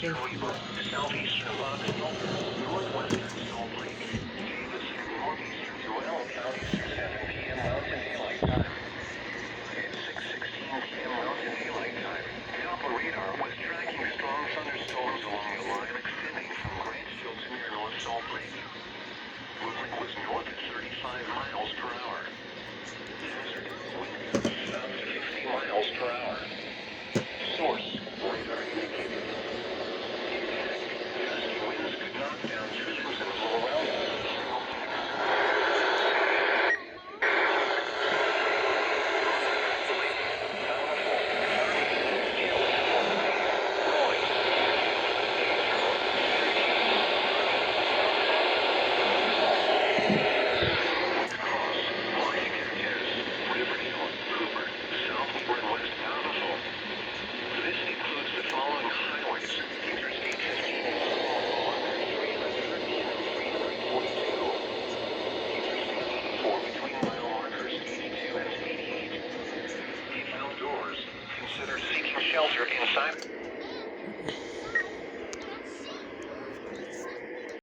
Northwestern Thank you. Weaver, southeastern Foxville, northwestern Salt Lake, Davidson, northeastern to L counties through 7 p.m. Mountain Daylight Time. At 6:16 p.m. Mountain Daylight Time, Doppler radar was tracking strong thunderstorms along the line extending from Grantsville to near North Salt Lake. Movement was north at 35 miles per hour. Hazard, wind gusts up to 50 miles per hour. Source, radar indicated. Impact, gusty winds could knock down trees and blow around them. This includes the following highways: Interstate 15 and Small, 313 and 342. Interstate 84 between mile markers 82 and 88. If outdoors, consider seeking shelter inside.